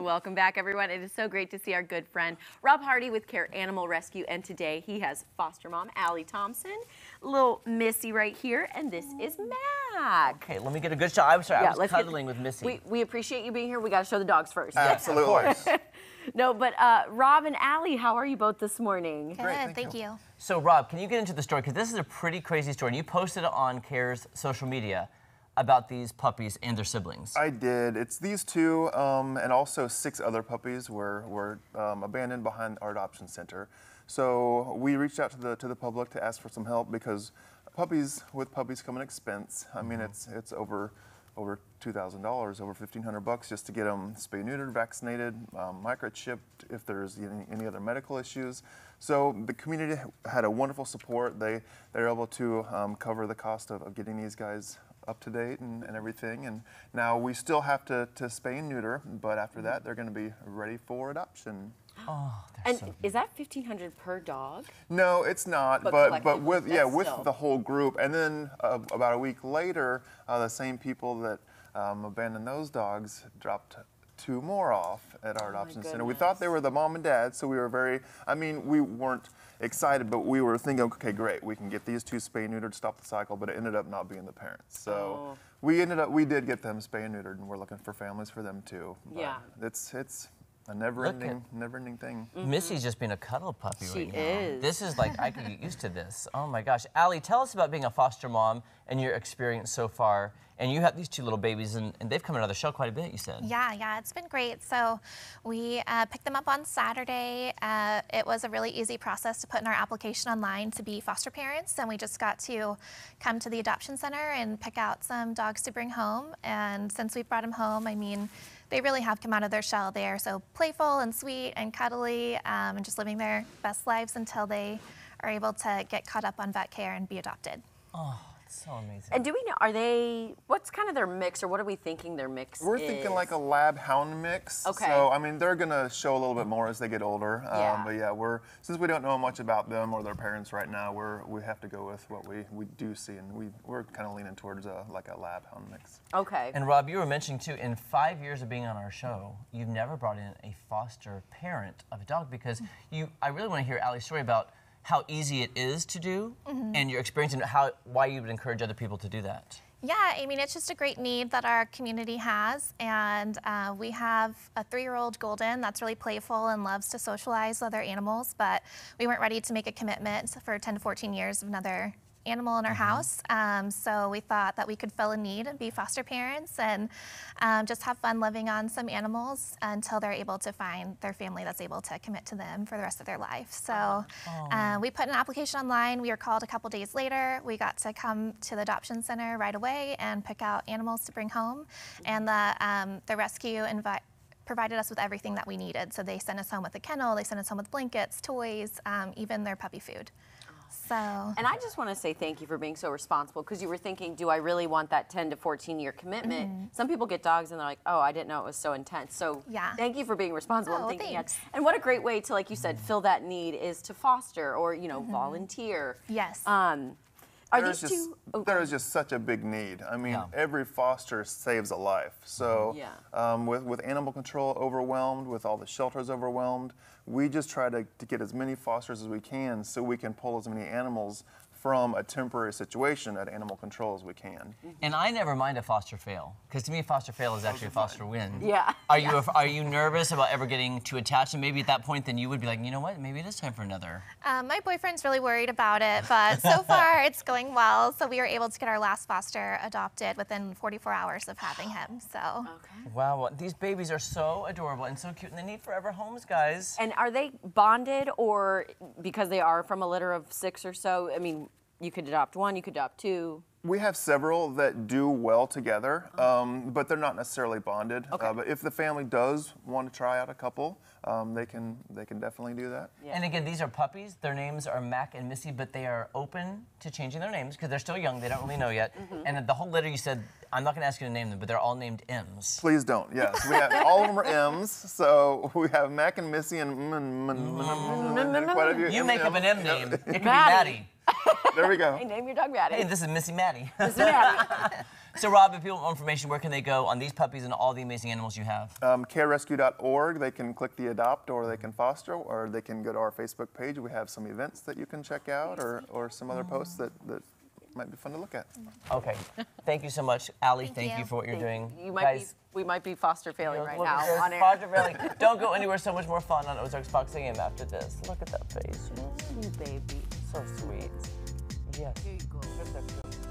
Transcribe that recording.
Welcome back, everyone. It is so great to see our good friend Rob Hardy with C.A.R.E Animal Rescue, and today he has foster mom Allie Thompson, little Missy right here, and this is Mac. Okay, let me get a good shot. I'm sorry, I was cuddling with Missy. We appreciate you being here. We got to show the dogs first. Absolutely. No, but Rob and Allie, how are you both this morning? Good, Great, thank you. So Rob, can you get into the story? Because this is a pretty crazy story, and you posted it on C.A.R.E's social media about these puppies and their siblings. I did. It's these two, and also 6 other puppies were abandoned behind our adoption center. So we reached out to the public to ask for some help because puppies come an expense. I mean, it's over $2,000, over $1,500 just to get them spay neutered, vaccinated, microchipped if there's any other medical issues. So the community had a wonderful support. They were able to cover the cost of getting these guys up to date and everything, and now we still have to spay and neuter, but after that they're going to be ready for adoption. Oh, and so is that $1,500 per dog? No, it's not, but with the whole group, and then about a week later, the same people that abandoned those dogs dropped 2 more off at our adoption center. We thought they were the mom and dad, so we were we weren't excited, but we were thinking, okay, great, we can get these 2 spay neutered, stop the cycle, but it ended up not being the parents. So we did get them spay and neutered, and we're looking for families for them too. But yeah. It's a never-ending thing. Missy's just being a cuddle puppy right now. She is. This is like, I could get used to this. Oh my gosh. Allie, tell us about being a foster mom and your experience so far. And you have these 2 little babies, and they've come out of the show quite a bit, you said. Yeah, it's been great. So we picked them up on Saturday. It was a really easy process to put in our application online to be foster parents, and we just got to come to the adoption center and pick out some dogs to bring home. And since we brought them home, I mean, they really have come out of their shell. They are so playful and sweet and cuddly, and just living their best lives until they are able to get caught up on vet care and be adopted. Oh. So amazing. And do we know, what's kind of their mix, or what are we thinking their mix We're thinking like a lab hound mix. Okay. So, I mean, they're going to show a little bit more as they get older. Yeah. But yeah, since we don't know much about them or their parents right now, we have to go with what we do see, and we're kind of leaning towards like a lab hound mix. Okay. And Rob, you were mentioning too, in 5 years of being on our show, you've never brought in a foster parent of a dog, because I really want to hear Allie's story about how easy it is to do, and your experience, and why you would encourage other people to do that. Yeah, I mean, it's just a great need that our community has, and we have a 3-year-old golden that's really playful and loves to socialize with other animals, but we weren't ready to make a commitment for 10 to 14 years of another animal in our house, so we thought that we could fill a need and be foster parents and just have fun living on some animals until they're able to find their family that's able to commit to them for the rest of their life. So we put an application online. We were called a couple days later. We got to come to the adoption center right away and pick out animals to bring home, and the rescue provided us with everything that we needed. So they sent us home with a kennel, they sent us home with blankets, toys, even their puppy food. So. And I just want to say thank you for being so responsible, because you were thinking, do I really want that 10 to 14 year commitment? Some people get dogs and they're like, oh, I didn't know it was so intense. So yeah. Thank you for being responsible and thinking thanks. And what a great way to, like you said, fill that need is to foster or, volunteer. Yes. There is just such a big need. I mean, every foster saves a life. So with animal control overwhelmed, with all the shelters overwhelmed, we just try to get as many fosters as we can so we can pull as many animals from a temporary situation at animal control as we can. And I never mind a foster fail, because to me a foster fail is actually a foster win. Yeah. Are you nervous about ever getting too attached, and maybe at that point then you would be like, you know what, maybe it is time for another? My boyfriend's really worried about it, but so far it's going well. So we were able to get our last foster adopted within 44 hours of having him. So. Okay. Wow, well, these babies are so adorable and so cute, and they need forever homes, guys. And are they bonded, or because they are from a litter of 6 or so? I mean, you could adopt 1, you could adopt 2. We have several that do well together, but they're not necessarily bonded. Okay. But if the family does want to try out a couple, they can definitely do that. Yeah. And again, these are puppies. Their names are Mac and Missy, but they are open to changing their names because they're still young. They don't really know yet. And the whole litter, you said, I'm not going to ask you to name them, but they're all named M's. Please don't. Yes, we have all of them are M's. So we have Mac and Missy and quite a few. You make up an M name. It could be Maddie. Maddie. There we go. Hey, name your dog Maddie. Hey, this is Missy Maddie. This is Maddie. So, Rob, if people want more information, where can they go on these puppies and all the amazing animals you have? CareRescue.org. They can click the adopt, or they can foster, or they can go to our Facebook page. We have some events that you can check out, or some other posts that might be fun to look at. Okay. Thank you so much, Allie. Thank Thank you you. for what you're doing. We might be foster failing right Look now at this. on air. Foster failing. Don't go anywhere. So much more fun on Ozarks Fox AM after this. Look at that face. You baby. So sweet. Yes. Here you go. Just so cute.